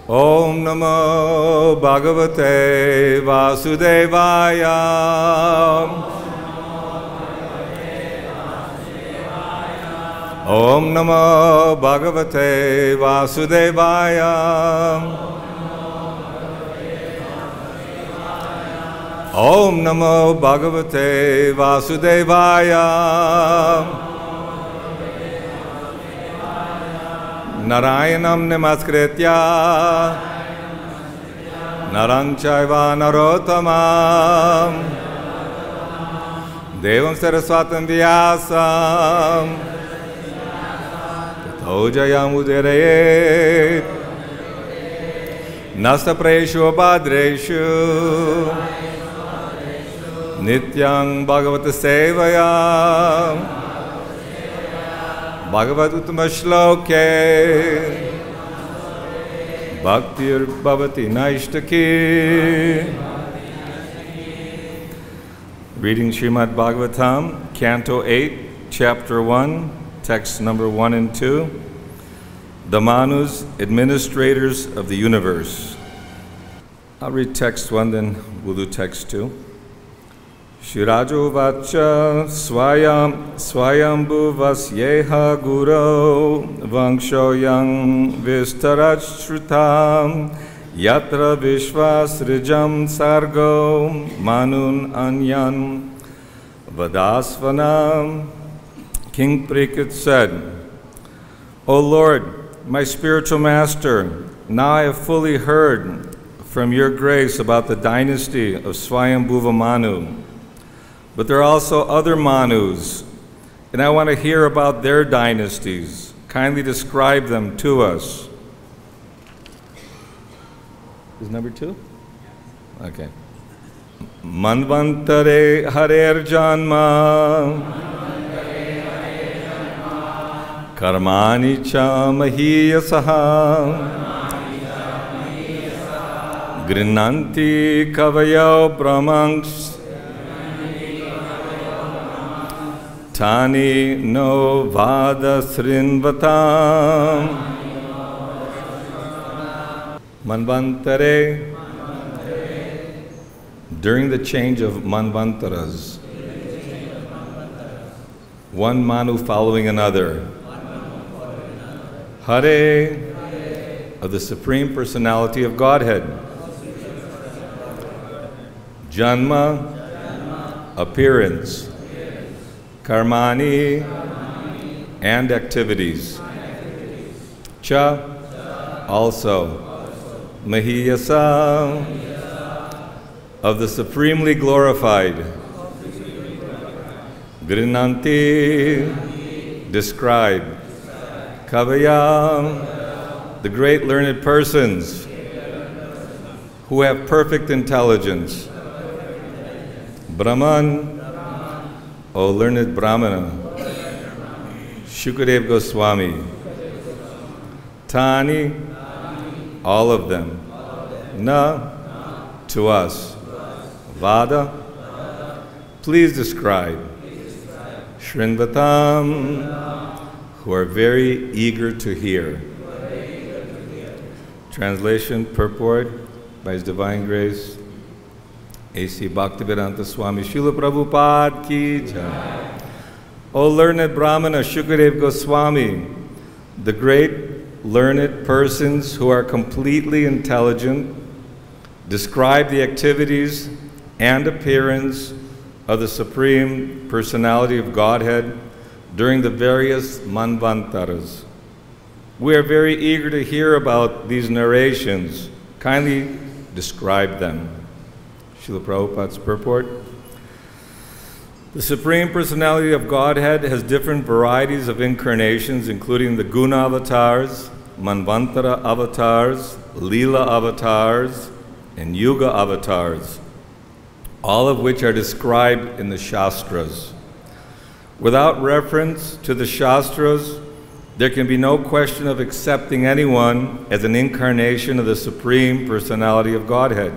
Om Namo Bhagavate Vasudevaya. Om Namo Bhagavate Vasudevaya. Om Namo Bhagavate Vasudevaya. Narayanam Namaskritya Naram Chaiva Narottamam Devam Saraswatam Vyasam Tato Jayam Udirayet Nasta Preshu Bhadreshu Nityang Bhagavata Sevaya Bhagavad-Uttama Shloke Bhaktir Bhavati Naishtaki. Reading Srimad Bhagavatam, Canto 8, Chapter 1, Text number 1 and 2. The Manus, Administrators of the Universe. I'll read text 1, then we'll do text 2. Shirajo vacha swayambhu vasyeha guru vangsho yang vistarachrutam yatra vishvasrijam sargo manun anyan vadasvanam. King Parikshit said, O Lord, my spiritual master, now I have fully heard from your grace about the dynasty of Swayambhuva Manu. But there are also other Manus, and I want to hear about their dynasties. Kindly describe them to us. Is number 2? Okay. Manvantare Harer Janma Karmani Cha Mahiyasaha Grinanti Kavayo Brahmanks Tani no vada srinvatam. Manvantare. During the change of Manvantaras, one Manu following another. Hare, of the Supreme Personality of Godhead. Janma, appearance. Karmani, and activities. Cha, also. Mahiyasa, of the supremely glorified. Grinanti, describe. Kavaya, the great learned persons who have perfect intelligence. Brahman, O learned Brahmana. Shukadev Goswami. Tani, all of them. Na, to us. Vada, please describe. Shrinvatam, who are very eager to hear. Translation, purport by His Divine Grace, A.C. Bhaktivedanta Swami Srila Prabhupada Ki Jai. O learned Brahmana Shukadev Goswami, the great learned persons who are completely intelligent, describe the activities and appearance of the Supreme Personality of Godhead during the various Manvantaras. We are very eager to hear about these narrations. Kindly describe them. Srila Prabhupada's purport. The Supreme Personality of Godhead has different varieties of incarnations, including the Guna avatars, Manvantara avatars, Leela avatars, and Yuga avatars, all of which are described in the Shastras. Without reference to the Shastras, there can be no question of accepting anyone as an incarnation of the Supreme Personality of Godhead.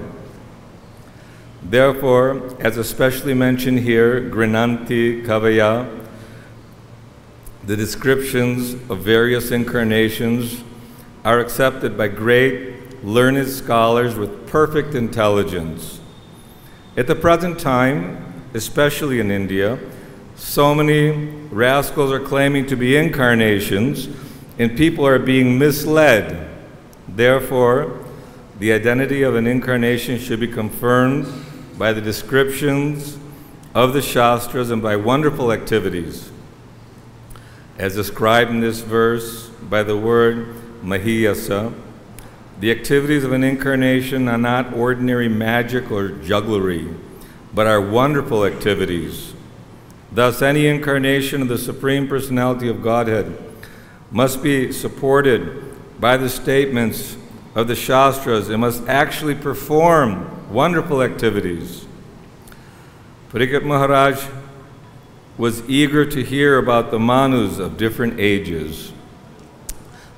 Therefore, as especially mentioned here, Grinanti Kavaya, the descriptions of various incarnations are accepted by great, learned scholars with perfect intelligence. At the present time, especially in India, so many rascals are claiming to be incarnations, and people are being misled. Therefore, the identity of an incarnation should be confirmed by the descriptions of the Shastras and by wonderful activities. As described in this verse by the word Mahiyasa, the activities of an incarnation are not ordinary magic or jugglery, but are wonderful activities. Thus, any incarnation of the Supreme Personality of Godhead must be supported by the statements of the Shastras and must actually perform wonderful activities. Parikshit Maharaj was eager to hear about the Manus of different ages.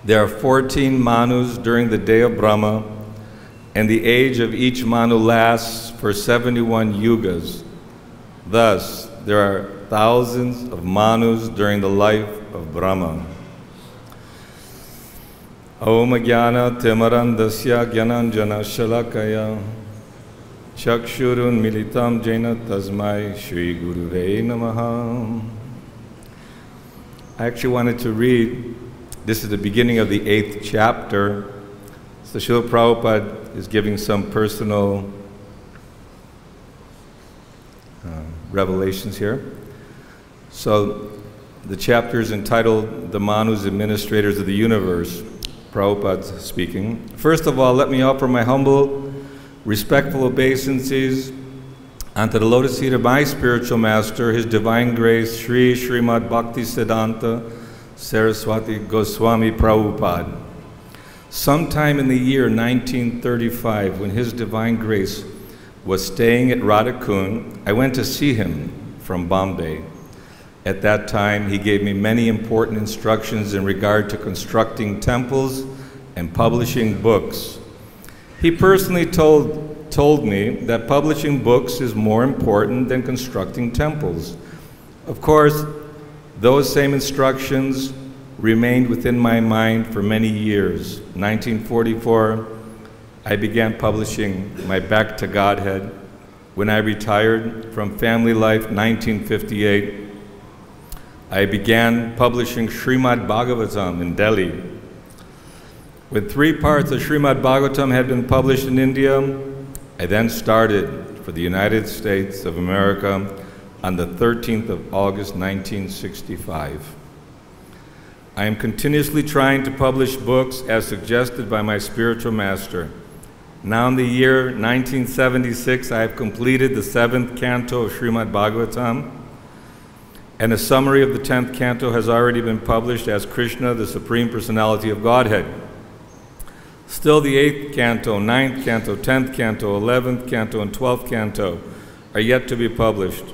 There are 14 Manus during the day of Brahma, and the age of each Manu lasts for 71 yugas. Thus, there are thousands of Manus during the life of Brahma. Om Jnana Timarandasya Jnananjana Shalakaya Chakshurun Militam Jena Tasmai Shri Gurave Namaha. I actually wanted to read, this is the beginning of the 8th chapter. So Srila Prabhupada is giving some personal revelations here. So the chapter is entitled The Manus Administrators of the Universe. Prabhupada speaking. First of all, let me offer my humble, respectful obeisances unto the lotus feet of my spiritual master, His Divine Grace, Sri Srimad Bhaktisiddhanta Saraswati Goswami Prabhupada. Sometime in the year 1935, when His Divine Grace was staying at Radhakund, I went to see him from Bombay. At that time, he gave me many important instructions in regard to constructing temples and publishing books. He personally told me that publishing books is more important than constructing temples. Of course, those same instructions remained within my mind for many years. 1944, I began publishing my Back to Godhead. When I retired from family life, 1958, I began publishing Srimad Bhagavatam in Delhi. When 3 parts of Srimad Bhagavatam had been published in India, I then started for the United States of America on the 13th of August, 1965. I am continuously trying to publish books as suggested by my spiritual master. Now in the year 1976, I have completed the 7th canto of Srimad Bhagavatam, and a summary of the 10th canto has already been published as Krishna, the Supreme Personality of Godhead. Still the 8th canto, 9th canto, 10th canto, 11th canto, and 12th canto are yet to be published.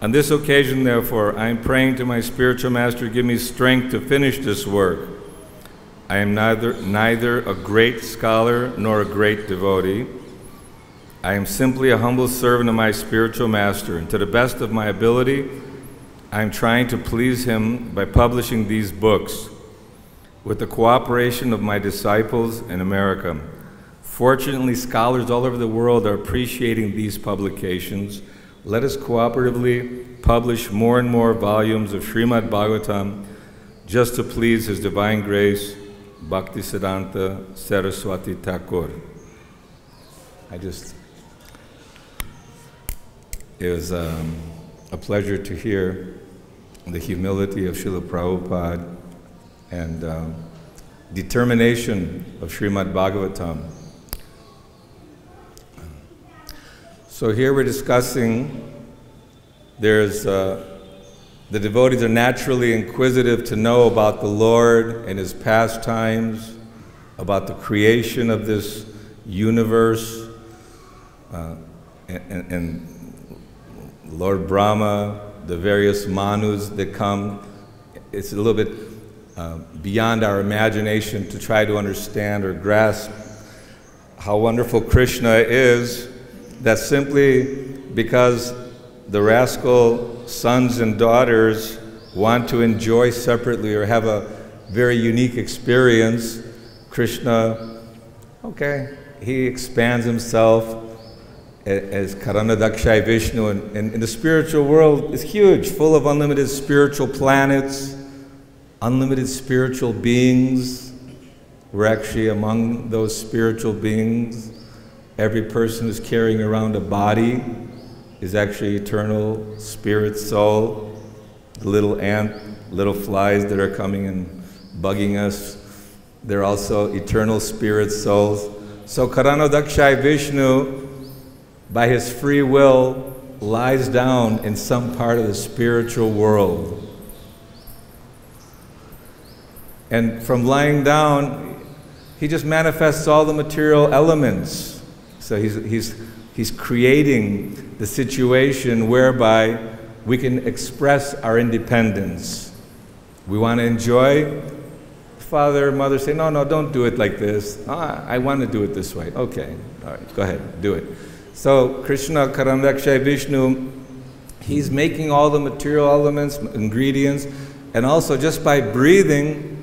On this occasion, therefore, I am praying to my spiritual master to give me strength to finish this work. I am neither a great scholar nor a great devotee. I am simply a humble servant of my spiritual master, and to the best of my ability, I am trying to please him by publishing these books with the cooperation of my disciples in America. Fortunately, scholars all over the world are appreciating these publications. Let us cooperatively publish more and more volumes of Srimad Bhagavatam just to please His Divine Grace, Bhaktisiddhanta Saraswati Thakur. It was a pleasure to hear the humility of Srila Prabhupada and determination of Srimad Bhagavatam. So here we're discussing, the devotees are naturally inquisitive to know about the Lord and His pastimes, about the creation of this universe, and Lord Brahma, the various Manus that come. It's a little bit beyond our imagination to try to understand or grasp how wonderful Krishna is. that simply because the rascal sons and daughters want to enjoy separately or have a very unique experience, Krishna, okay, he expands himself as Karanadakshay Vishnu, and in the spiritual world is huge, full of unlimited spiritual planets, unlimited spiritual beings. We're actually among those spiritual beings. Every person who's carrying around a body is actually eternal spirit soul. The little ant, little flies that are coming and bugging us, they're also eternal spirit souls. So Karanadakshay Vishnu, by his free will, lies down in some part of the spiritual world. And from lying down, he just manifests all the material elements. So he's creating the situation whereby we can express our independence. We want to enjoy. Father, mother say, no, don't do it like this. I want to do it this way. Okay, all right, go ahead, do it. So Krishna, Karanadakshay Vishnu, he's making all the material elements, ingredients, and also just by breathing,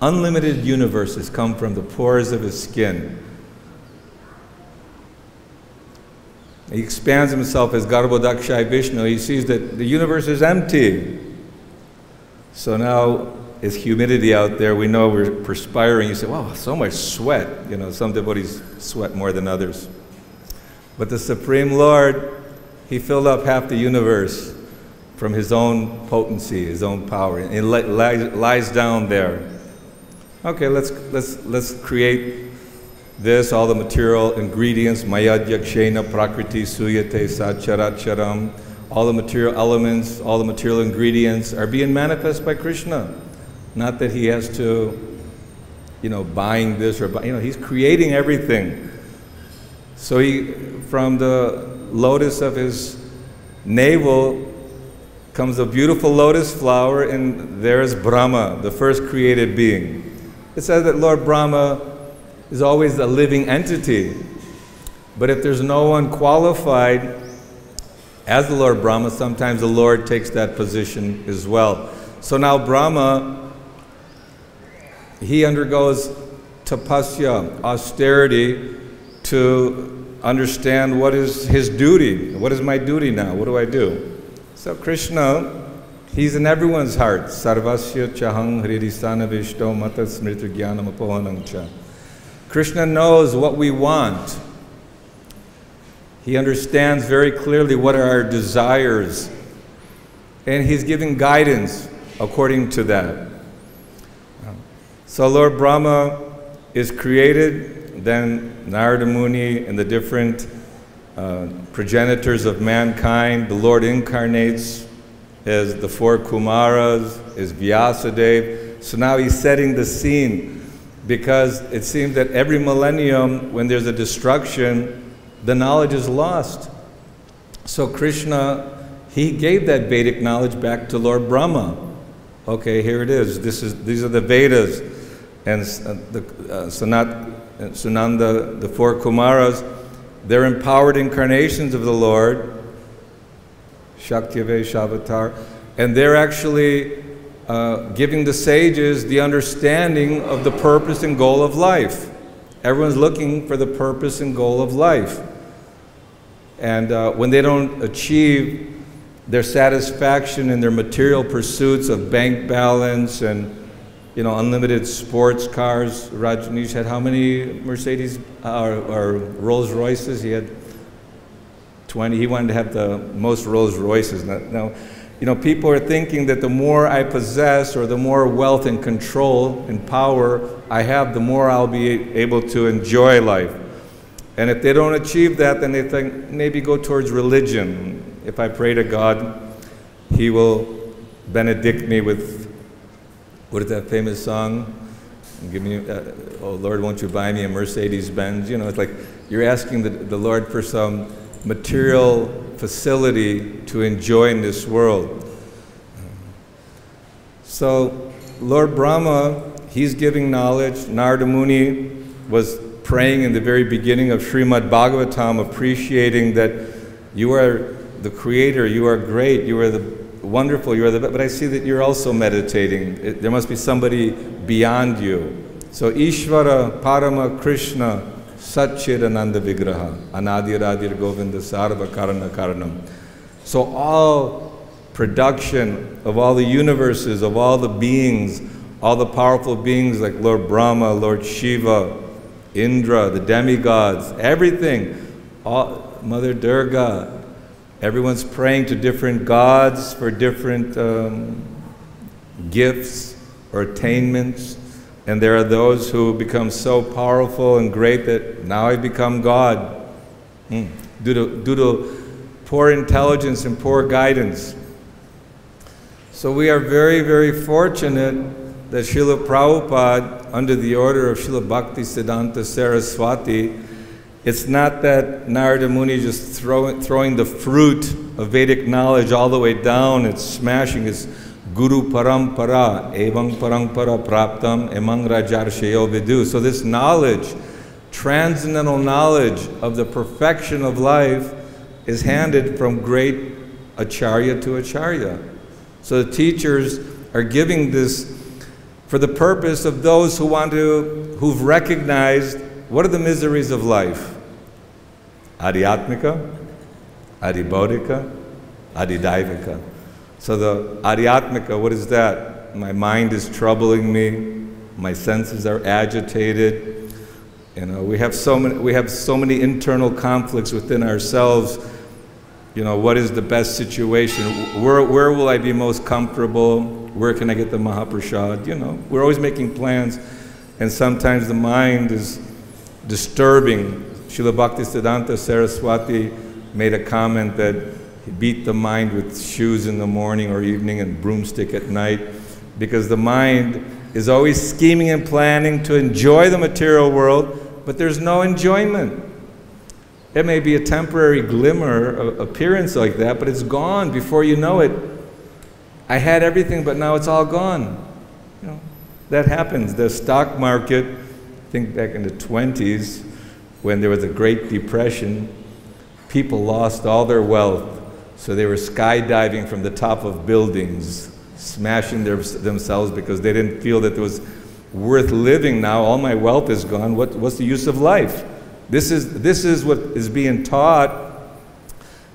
unlimited universes come from the pores of his skin. He expands himself as Garbhodakshay Vishnu. He sees that the universe is empty. So now, is humidity out there, we know we're perspiring. You say, wow, so much sweat. You know, some devotees sweat more than others. But the Supreme Lord, he filled up half the universe from his own potency, his own power, and it lies down there. Okay, let's create this, all the material ingredients, mayadhyakshena prakriti suyate sacharatcharam, all the material elements, all the material ingredients are being manifest by Krishna. Not that he has to, buying this or, he's creating everything. So from the lotus of his navel comes a beautiful lotus flower, and there's Brahma, the first created being. It says that Lord Brahma is always a living entity. But if there's no one qualified as the Lord Brahma, sometimes the Lord takes that position as well. So now Brahma, he undergoes tapasya, austerity, to understand what is his duty. What is my duty now? What do I do? So Krishna, he's in everyone's heart. Sarvasya chahang hridisana vishto mata smriti jnanam apohanam cha. Krishna knows what we want. He understands very clearly what are our desires. And he's giving guidance according to that. So Lord Brahma is created, then Narada Muni and the different progenitors of mankind, the Lord incarnates as the four Kumaras, as Vyasadeva. So now he's setting the scene, because it seems that every millennium, when there's a destruction, the knowledge is lost. So Krishna, he gave that Vedic knowledge back to Lord Brahma. Okay, here it is. These are the Vedas. And Sunanda, the four Kumaras, they're empowered incarnations of the Lord, Shaktyavesh Avatar, and they're actually giving the sages the understanding of the purpose and goal of life. Everyone's looking for the purpose and goal of life. And when they don't achieve their satisfaction in their material pursuits of bank balance and unlimited sports cars. Rajneesh had how many Mercedes or Rolls Royces? He had 20. He wanted to have the most Rolls Royces. Now, people are thinking that the more I possess, or the more wealth and control and power I have, the more I'll be able to enjoy life. And if they don't achieve that, then they think maybe go towards religion. If I pray to God, He will benedict me with, what is that famous song? Give me, oh Lord, won't you buy me a Mercedes-Benz? It's like you're asking the Lord for some material facility to enjoy in this world. So Lord Brahma, he's giving knowledge. Narada Muni was praying in the very beginning of Srimad Bhagavatam, appreciating that you are the creator, you are great, you are the wonderful, you are the best, but I see that you're also meditating. There must be somebody beyond you. So Ishvara Parama Krishna Satchidananda Vigraha Anadiradir Govinda Sarva Karana Karanam. So all production of all the universes, of all the beings, all the powerful beings like Lord Brahma, Lord Shiva, Indra, the demigods, everything, all, Mother Durga, everyone's praying to different gods for different gifts or attainments. And there are those who become so powerful and great that now I become God due to poor intelligence and poor guidance. So we are very, very fortunate that Srila Prabhupada, under the order of Srila Bhaktisiddhanta Saraswati, it's not that Narada Muni is just throwing the fruit of Vedic knowledge all the way down, it's smashing, it's Guru Parampara, Evang Parampara Praptam, Emang Rajarshayo Vidu. So this knowledge, transcendental knowledge of the perfection of life, is handed from great acharya to acharya. So the teachers are giving this for the purpose of those who who've recognized what are the miseries of life. Adhyatmika, Adhibodhika, Adhidaivika. So the Adhyatmika, what is that? My mind is troubling me, my senses are agitated. You know, we have so many internal conflicts within ourselves. You know, what is the best situation? Where will I be most comfortable? Where can I get the Mahaprasad? You know, we're always making plans, and sometimes the mind is disturbing. Srila Bhaktisiddhanta Saraswati made a comment that he beat the mind with shoes in the morning or evening and broomstick at night, because the mind is always scheming and planning to enjoy the material world, but there's no enjoyment. It may be a temporary glimmer of appearance like that, but it's gone before you know it. I had everything, but now it's all gone. You know, that happens. The stock market, I think back in the 20s, when there was a Great Depression, people lost all their wealth. So they were skydiving from the top of buildings, smashing themselves because they didn't feel that it was worth living now. All my wealth is gone. What's the use of life? This is what is being taught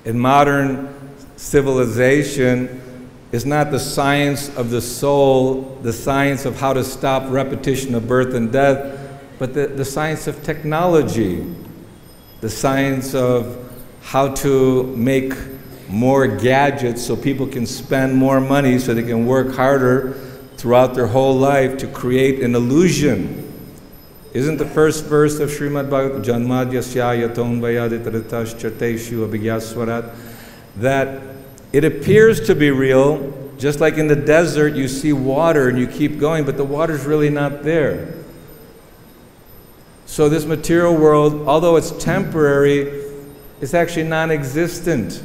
in modern civilization. Is not the science of the soul, the science of how to stop repetition of birth and death, but the science of technology, the science of how to make more gadgets so people can spend more money so they can work harder throughout their whole life to create an illusion. Isn't the first verse of Srimad Bhagavatam, Janmadhyasya yaton vayaditaratash chateshu abhigyaswarat, that it appears to be real, just like in the desert you see water and you keep going, but the water's really not there. So this material world, although it's temporary, it's actually non-existent,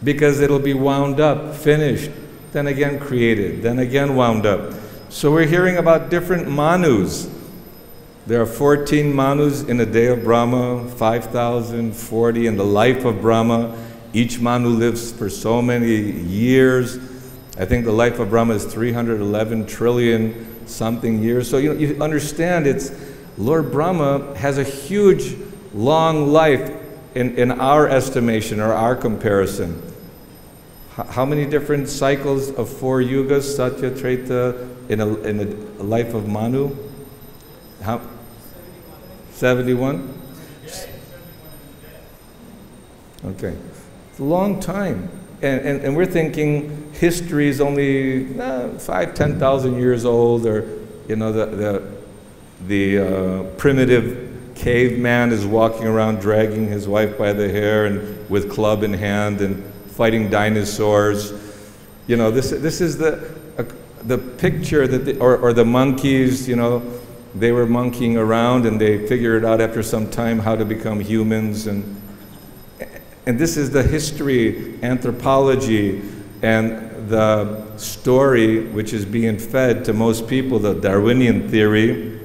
because it'll be wound up, finished, then again created, then again wound up. So we're hearing about different manus. There are 14 manus in a day of Brahma, 5,040 in the life of Brahma. Each manu lives for so many years. I think the life of Brahma is 311 trillion something years. So you understand, it's Lord Brahma has a huge, long life in our estimation or our comparison. How many different cycles of 4 yugas, Satya, Treta, in a life of Manu? How? 71? Okay. It's a long time. And we're thinking history is only 5,000–10,000 years old, or, you know, the primitive caveman is walking around dragging his wife by the hair and with club in hand and fighting dinosaurs. You know, this is the picture that or the monkeys, you know, they were monkeying around and they figured out after some time how to become humans, and this is the history, anthropology, and the story which is being fed to most people, the Darwinian theory,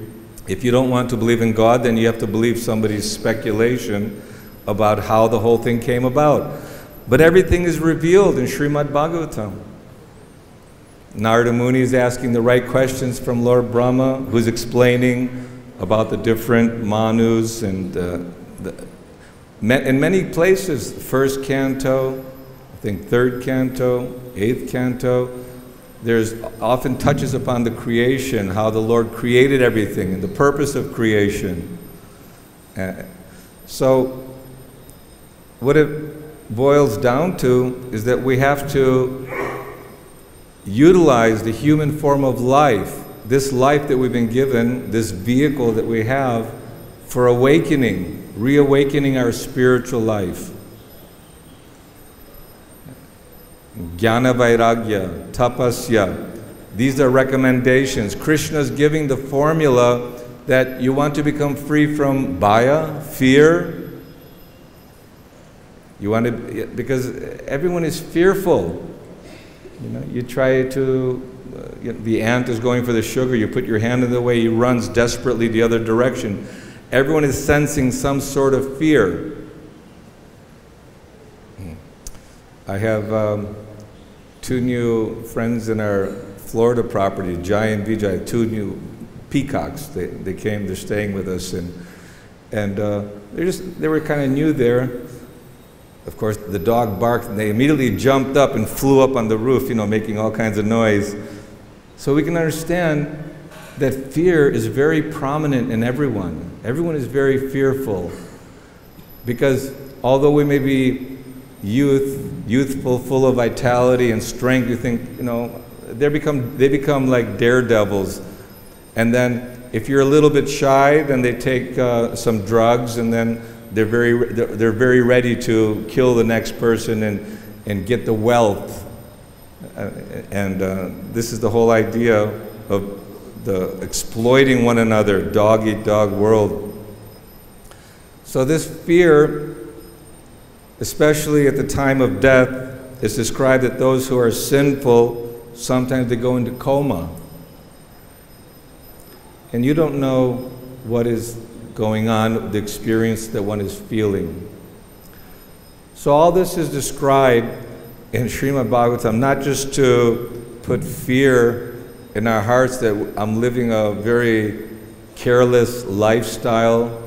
If you don't want to believe in God, then you have to believe somebody's speculation about how the whole thing came about. But everything is revealed in Srimad Bhagavatam. Narada Muni is asking the right questions from Lord Brahma, who's explaining about the different manus and in many places, first canto, I think third canto, eighth canto, there's often touches upon the creation, how the Lord created everything and the purpose of creation. So what it boils down to is that we have to utilize the human form of life, this life that we've been given, this vehicle that we have, for awakening, reawakening our spiritual life. Jnana Vairagya, Tapasya, these are recommendations. Krishna's giving the formula that you want to become free from Bhaya, fear. You want to, because everyone is fearful. You know, you try to, the ant is going for the sugar, you put your hand in the way, he runs desperately the other direction. Everyone is sensing some sort of fear. I have two new friends in our Florida property, Jai and Vijay, two new peacocks. They came, they're staying with us, and they were kind of new there. Of course, the dog barked, and they immediately jumped up and flew up on the roof, you know, making all kinds of noise. So we can understand that fear is very prominent in everyone. Everyone is very fearful, because although we may be youthful, full of vitality and strength, you think, you know, they become like daredevils. And then if you're a little bit shy, then they take some drugs, and then they're very ready to kill the next person and get the wealth. This is the whole idea of the exploiting one another, dog-eat-dog world. So this fear, especially at the time of death, is described that those who are sinful, sometimes they go into coma. And you don't know what is going on, the experience that one is feeling. So all this is described in Srimad Bhagavatam, not just to put fear in our hearts that I'm living a very careless lifestyle,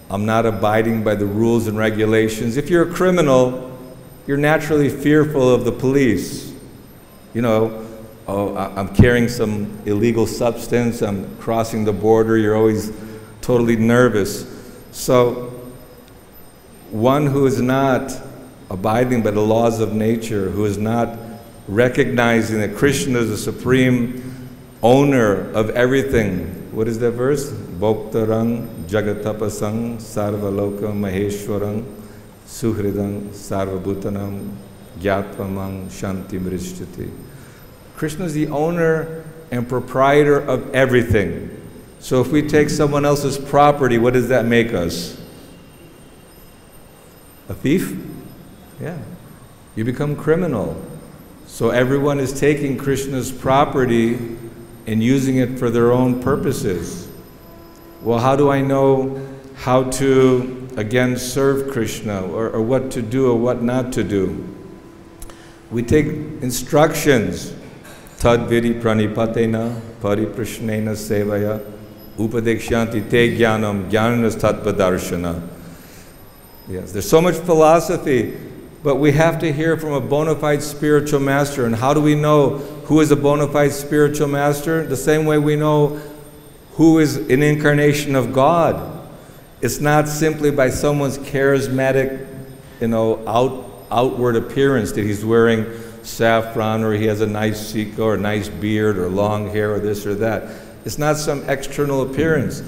I'm not abiding by the rules and regulations. If you're a criminal, you're naturally fearful of the police. You know, oh, I'm carrying some illegal substance, I'm crossing the border, you're always totally nervous. So one who is not abiding by the laws of nature, who is not recognizing that Krishna is the supreme owner of everything. What is that verse? Bhoktarang jagatapasang sarvaloka maheshwarang suhridang sarvabhutanam gyatvamang shanti mrishtati. Krishna is the owner and proprietor of everything. So if we take someone else's property, what does that make us? A thief? Yeah. You become criminal. So everyone is taking Krishna's property and using it for their own purposes. Well, how do I know how to, again, serve Krishna, or what to do or what not to do? We take instructions. Tad vidi pranipatena pariprashnena sevaya upadekshanti te jnanam jnananas tattvadarshana. Yes, there's so much philosophy, but we have to hear from a bona fide spiritual master. And how do we know who is a bona fide spiritual master? The same way we know who is an incarnation of God. It's not simply by someone's charismatic, you know, outward appearance, that he's wearing saffron, or he has a nice sikha, or a nice beard, or long hair, or this or that. It's not some external appearance.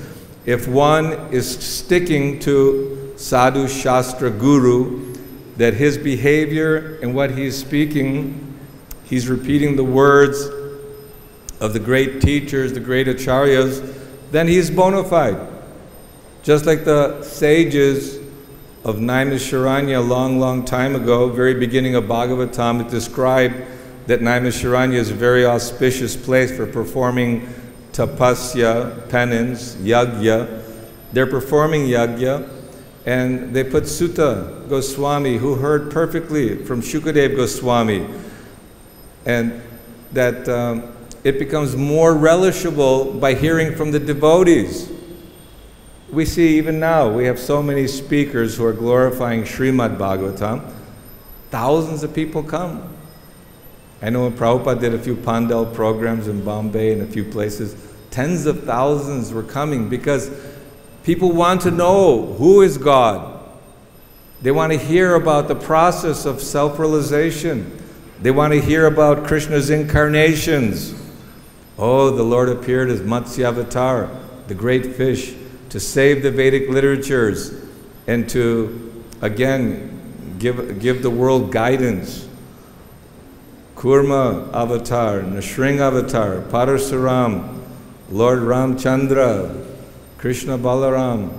If one is sticking to sadhu, shastra, guru, that his behavior and what he's speaking, he's repeating the words of the great teachers, the great acharyas, then he's bona fide. Just like the sages of Naimisharanya a long, long time ago, very beginning of Bhagavatam, it described that Naimisharanya is a very auspicious place for performing tapasya, penance, yagya. They're performing yagya, and they put Sutta Goswami, who heard perfectly from Shukadev Goswami, and that it becomes more relishable by hearing from the devotees. We see even now, we have so many speakers who are glorifying Srimad Bhagavatam. Thousands of people come. I know when Prabhupada did a few Pandal programs in Bombay and a few places, tens of thousands were coming because people want to know who is God. They want to hear about the process of self-realization. They want to hear about Krishna's incarnations. Oh, the Lord appeared as Matsya Avatar, the great fish, to save the Vedic literatures and to, again, give the world guidance. Kurma Avatar, Nrsimha Avatar, Parasuram, Lord Ramchandra, Krishna Balaram,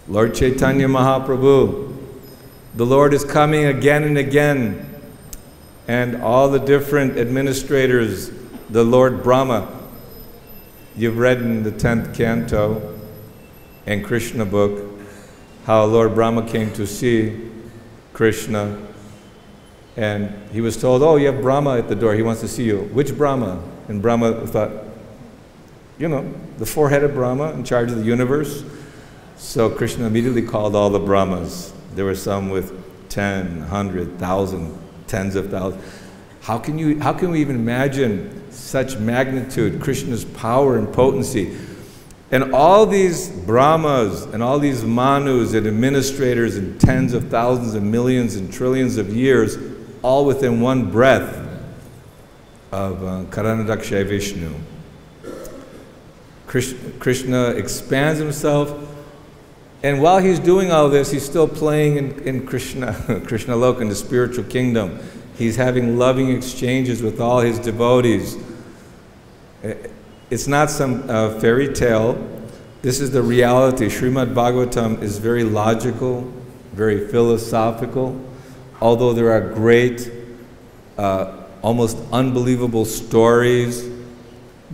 Lord Chaitanya Mahaprabhu. The Lord is coming again and again, and all the different administrators, the Lord Brahma. You've read in the 10th canto and Krishna book how Lord Brahma came to see Krishna, and he was told, oh, you have Brahma at the door, he wants to see you. Which Brahma? And Brahma thought, you know, the four-headed Brahma in charge of the universe. So Krishna immediately called all the Brahmas. There were some with 10, 100, 1,000, tens of thousands. How can we even imagine such magnitude, Krishna's power and potency? And all these Brahmas and all these Manus and administrators and tens of thousands and millions and trillions of years, all within one breath of Karanadakshay Vishnu. Krishna expands himself, and while he's doing all this, he's still playing in Krishna Loka, in the spiritual kingdom. He's having loving exchanges with all his devotees. It's not some fairy tale. This is the reality. Srimad Bhagavatam is very logical, very philosophical, although there are great, almost unbelievable stories.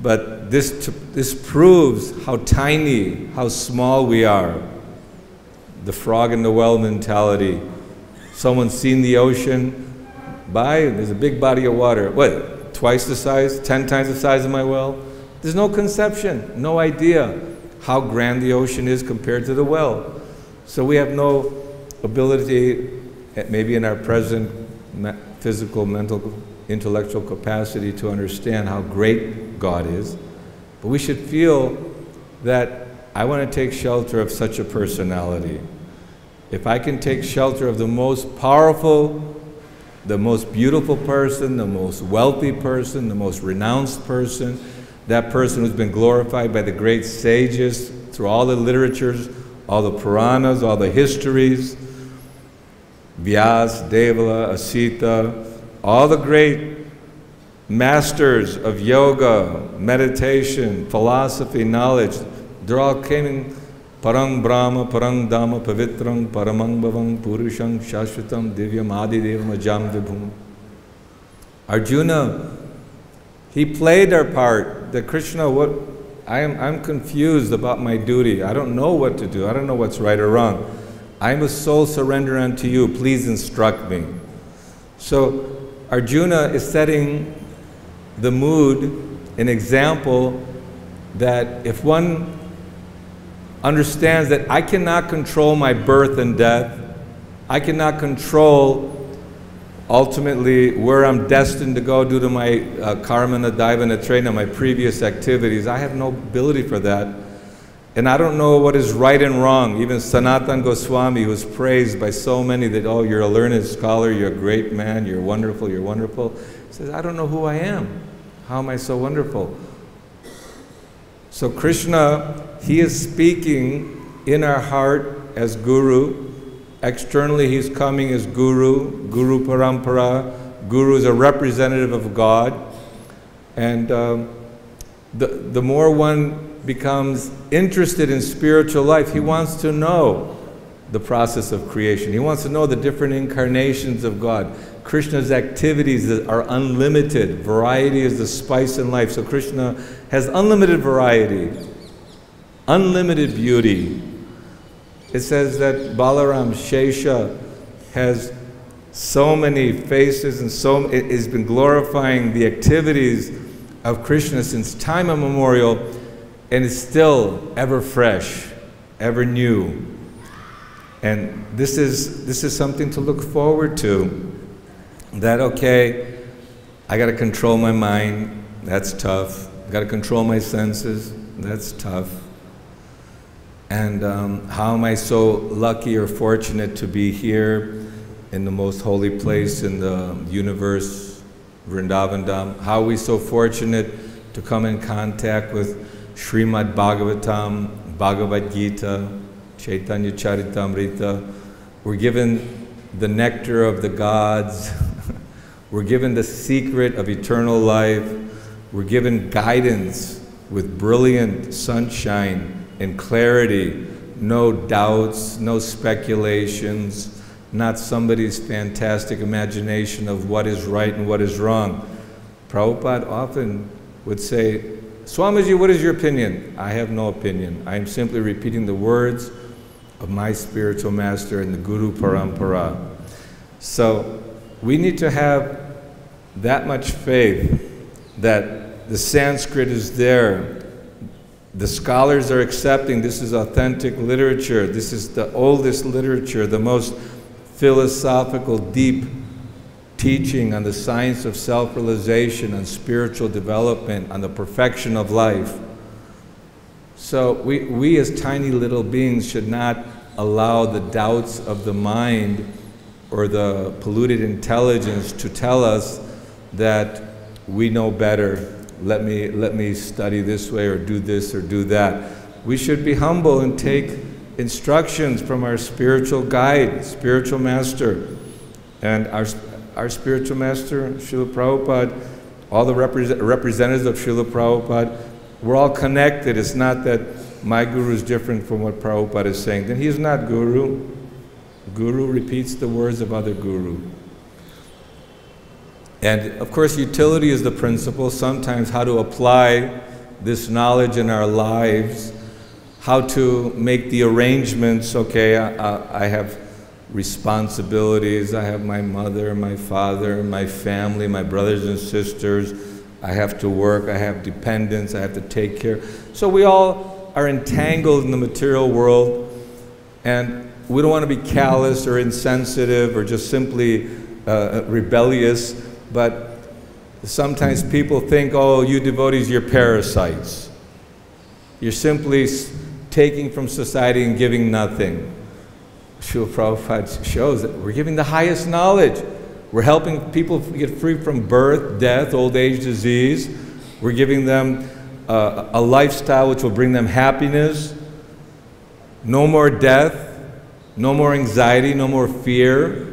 But this proves how tiny, how small we are. The frog in the well mentality. Someone's seen the ocean. There's a big body of water. What, twice the size, 10 times the size of my well? There's no conception, no idea how grand the ocean is compared to the well. So we have no ability, maybe in our present physical, mental, intellectual capacity, to understand how great God is. But we should feel that I want to take shelter of such a personality. If I can take shelter of the most powerful, the most beautiful person, the most wealthy person, the most renounced person, that person who's been glorified by the great sages through all the literatures, all the Puranas, all the histories, Vyas, Devala, Asita, all the great masters of yoga, meditation, philosophy, knowledge, they're all coming Parang Brahma, Parang Dhamma, Pavitrang, Paramang Bhavang, Purushang, Shashvatam, Divyam, Adidevam, Ajam Vibhum. Arjuna, he played our part. That Krishna, I'm confused about my duty. I don't know what to do. I don't know what's right or wrong. I must soul surrender unto you. Please instruct me. So Arjuna is setting the mood, an example that if one understands that I cannot control my birth and death, I cannot control ultimately where I'm destined to go due to my karma, daiva, trena, my previous activities. I have no ability for that. And I don't know what is right and wrong. Even Sanatan Goswami, who is praised by so many that, oh, you're a learned scholar, you're a great man, you're wonderful, says, I don't know who I am. How am I so wonderful? So Krishna, he is speaking in our heart as Guru. Externally, he's coming as Guru, Guru Parampara. Guru is a representative of God. And the more one becomes interested in spiritual life, he wants to know the process of creation. He wants to know the different incarnations of God. Krishna's activities are unlimited. Variety is the spice in life. So Krishna has unlimited variety, unlimited beauty. It says that Balaram, Shesha, has so many faces and it has been glorifying the activities of Krishna since time immemorial, and is still ever fresh, ever new. And this is something to look forward to. That, okay, I got to control my mind, that's tough. I got to control my senses, that's tough. And how am I so lucky or fortunate to be here in the most holy place in the universe, Vrindavan Dham? How are we so fortunate to come in contact with Srimad Bhagavatam, Bhagavad-Gita, Chaitanya Charitamrita? We're given the nectar of the gods. We're given the secret of eternal life. We're given guidance with brilliant sunshine and clarity, no doubts, no speculations, not somebody's fantastic imagination of what is right and what is wrong. Prabhupada often would say, Swamiji, what is your opinion? I have no opinion. I am simply repeating the words of my spiritual master and the Guru Parampara. So we need to have that much faith that the Sanskrit is there. The scholars are accepting this is authentic literature. This is the oldest literature, the most philosophical, deep teaching on the science of self-realization, on spiritual development, on the perfection of life. So we as tiny little beings should not allow the doubts of the mind or the polluted intelligence to tell us that we know better. Let me study this way or do this or do that. We should be humble and take instructions from our spiritual guide, spiritual master. And our spiritual master, Srila Prabhupada, all the representatives of Srila Prabhupada, we're all connected. It's not that my guru is different from what Prabhupada is saying. Then he is not guru. Guru repeats the words of other guru. And of course, utility is the principle. Sometimes how to apply this knowledge in our lives, how to make the arrangements. Okay, I have responsibilities. I have my mother, my father, my family, my brothers and sisters. I have to work. I have dependents. I have to take care. So we all are entangled in the material world, and we don't want to be callous or insensitive or just simply rebellious. But sometimes people think, oh, you devotees, you're parasites. You're simply taking from society and giving nothing. Srila Prabhupada shows that we're giving the highest knowledge. We're helping people get free from birth, death, old age, disease. We're giving them a lifestyle which will bring them happiness. No more death, no more anxiety, no more fear.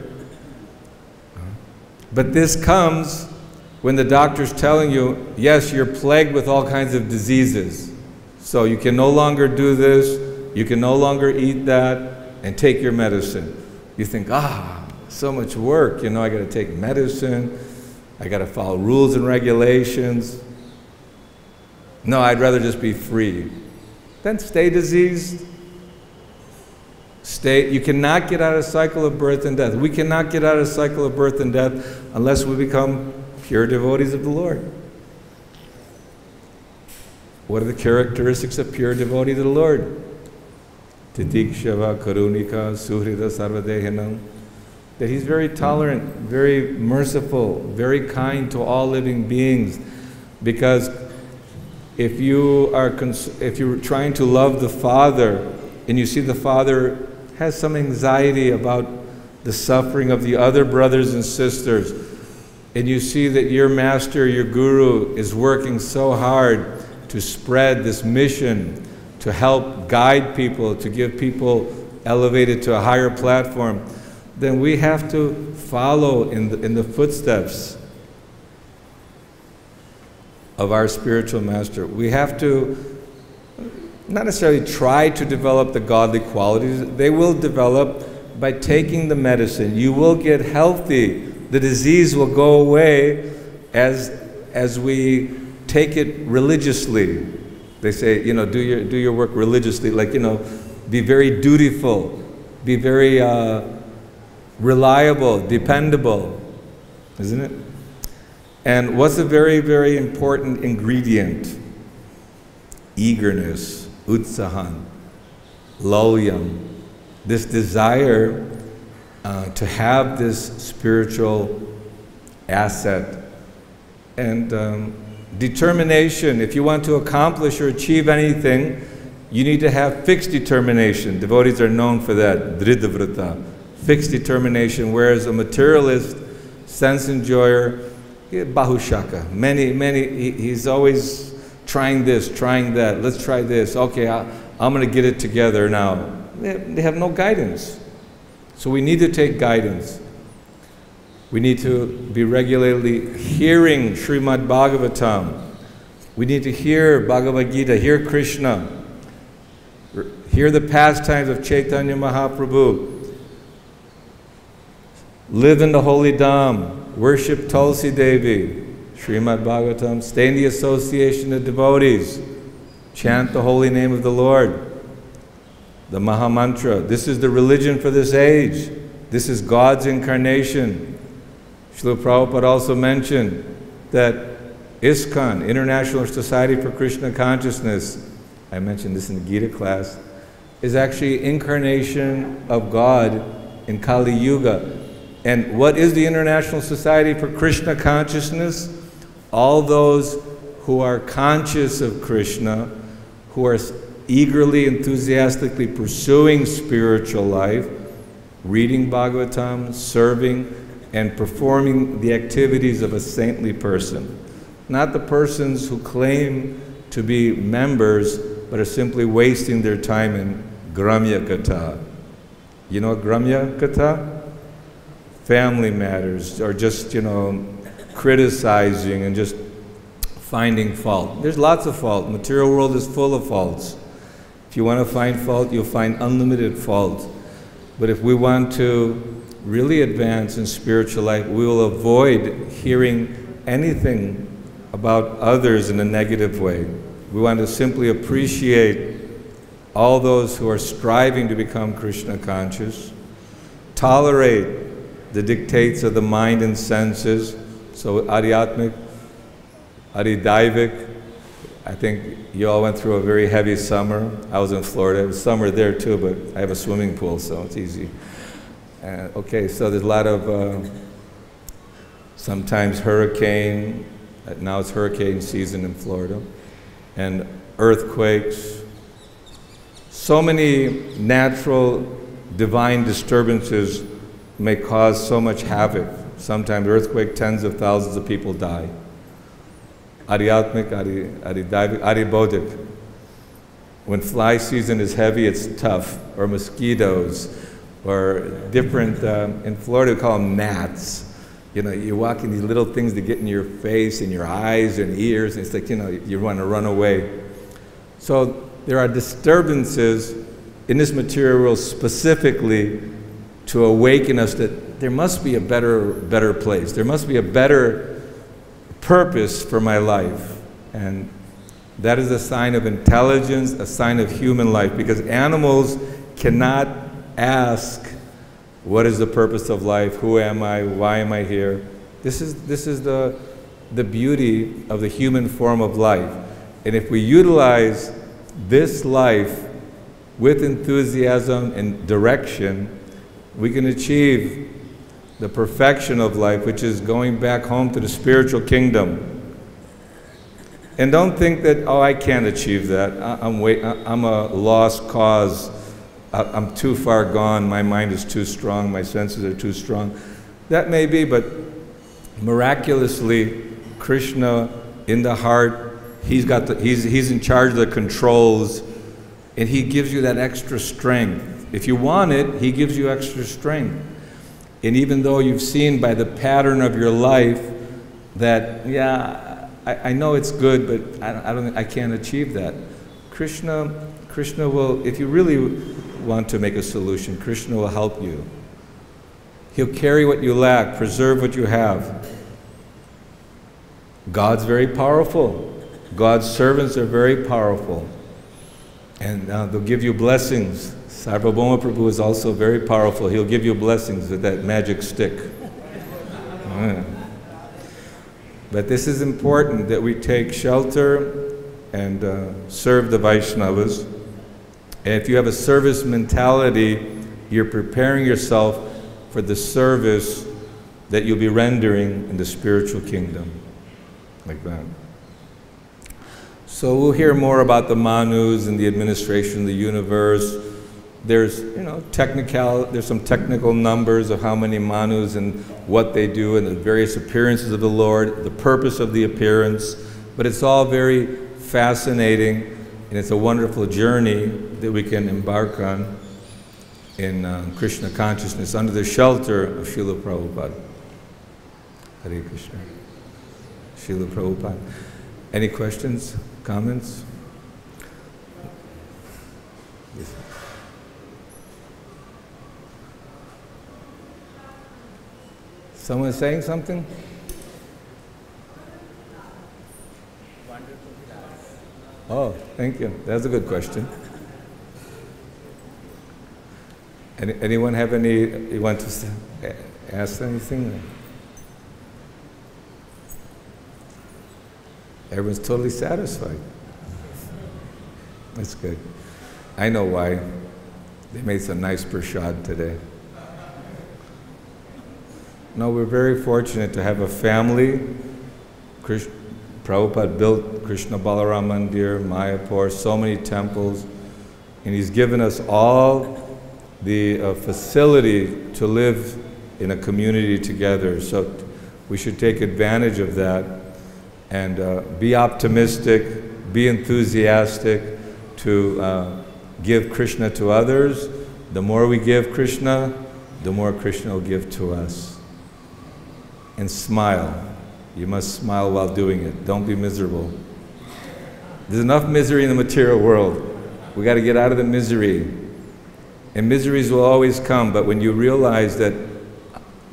But this comes when the doctor's telling you, yes, you're plagued with all kinds of diseases. So you can no longer do this, you can no longer eat that, and take your medicine. You think, so much work, I got to take medicine, I got to follow rules and regulations. No, I'd rather just be free. Then stay diseased. You cannot get out of the cycle of birth and death. We cannot get out of the cycle of birth and death unless we become pure devotees of the Lord. What are the characteristics of pure devotee to the Lord? Titikshava karunika suhrida sarvadehanam. That he's very tolerant, very merciful, very kind to all living beings. Because if you're trying to love the Father and you see the Father has some anxiety about the suffering of the other brothers and sisters, and you see that your master, your guru, is working so hard to spread this mission, to help guide people, to give people elevated to a higher platform, then we have to follow in the footsteps of our spiritual master. We have to not necessarily try to develop the godly qualities. They will develop by taking the medicine. You will get healthy. The disease will go away as we take it religiously. They say, you know, do your work religiously, like, you know, be very dutiful, be very reliable, dependable, isn't it? And what's a very, very important ingredient? Eagerness, utsahan, lolyam, this desire to have this spiritual asset, and determination. If you want to accomplish or achieve anything, you need to have fixed determination. Devotees are known for that, dhridavrata, fixed determination, whereas a materialist, sense enjoyer, bahushaka, he's always trying this, trying that, let's try this, okay, I'm going to get it together now. They have no guidance. So we need to take guidance. We need to be regularly hearing Srimad Bhagavatam. We need to hear Bhagavad-Gita, hear Krishna, hear the pastimes of Chaitanya Mahaprabhu, live in the holy Dham, worship Tulsi Devi, Srimad Bhagavatam, stay in the association of devotees, chant the holy name of the Lord, the Mahamantra. This is the religion for this age. This is God's incarnation. Srila Prabhupada also mentioned that ISKCON, International Society for Krishna Consciousness, I mentioned this in the Gita class, is actually incarnation of God in Kali Yuga. And what is the International Society for Krishna Consciousness? All those who are conscious of Krishna, who are eagerly, enthusiastically pursuing spiritual life, reading Bhagavatam, serving, and performing the activities of a saintly person. Not the persons who claim to be members, but are simply wasting their time in Gramya Katha. You know Gramya Katha? Family matters, or just, you know, criticizing and just finding fault. There's lots of fault. The material world is full of faults. If you want to find fault, you'll find unlimited fault. But if we want to really advance in spiritual life, we will avoid hearing anything about others in a negative way. We want to simply appreciate all those who are striving to become Krishna conscious, tolerate the dictates of the mind and senses. So Adhyatmic, Adhidaivik, I think you all went through a very heavy summer. I was in Florida. It was summer there too, but I have a swimming pool, so it's easy. Okay, so there's a lot of sometimes hurricane, now it's hurricane season in Florida, and earthquakes. So many natural divine disturbances may cause so much havoc. Sometimes earthquake, tens of thousands of people die. Adhyatmic, Adhidaivik, Adhibodhik. When fly season is heavy, it's tough, or mosquitoes, or different, in Florida we call them gnats. You know, you're walking these little things that get in your face and your eyes and ears, and it's like, you know, you want to run away. So there are disturbances in this material world specifically to awaken us that there must be a better place. There must be a better purpose for my life. And that is a sign of intelligence, a sign of human life, because animals cannot ask, what is the purpose of life? Who am I? Why am I here? This is the beauty of the human form of life. And if we utilize this life with enthusiasm and direction, we can achieve the perfection of life, which is going back home to the spiritual kingdom. And don't think that, oh, I can't achieve that. I'm a lost cause. I'm too far gone. My mind is too strong. My senses are too strong. That may be, but miraculously, Krishna in the heart, he's in charge of the controls, and he gives you that extra strength. If you want it, he gives you extra strength. And even though you've seen by the pattern of your life that, yeah, I know it's good, but I can't achieve that. Krishna Krishna will, if you really want to make a solution, Krishna will help you. He'll carry what you lack, preserve what you have. God's very powerful. God's servants are very powerful. And they'll give you blessings. Sarvabhauma Prabhu is also very powerful. He'll give you blessings with that magic stick. But this is important, that we take shelter and serve the Vaishnavas. And if you have a service mentality, you're preparing yourself for the service that you'll be rendering in the spiritual kingdom. Like that. So we'll hear more about the Manus and the administration of the universe. There's, there's some technical numbers of how many Manus and what they do and the various appearances of the Lord, the purpose of the appearance. But it's all very fascinating, and it's a wonderful journey that we can embark on in Krishna consciousness under the shelter of Srila Prabhupada. Hare Krishna. Srila Prabhupada. Any questions, comments? Yes. Someone saying something? Oh, thank you. That's a good question. Anyone have any, you want to ask anything? Everyone's totally satisfied. That's good. I know why. They made some nice prasad today. No, we're very fortunate to have a family. Prabhupada built Krishna Balaram Mandir, Mayapur, so many temples, and he's given us all the facility to live in a community together. So we should take advantage of that and be optimistic, be enthusiastic to give Krishna to others. The more we give Krishna, the more Krishna will give to us. And smile. You must smile while doing it. Don't be miserable. There's enough misery in the material world. We got to get out of the misery. And miseries will always come, but when you realize that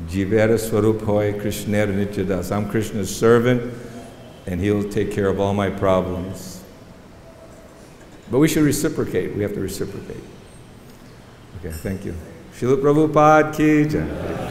Jivera Swarup Hoy Krishna Nityadas, I'm Krishna's servant, and he'll take care of all my problems. But we should reciprocate. We have to reciprocate. Okay, thank you. Srila Prabhupada ki jai.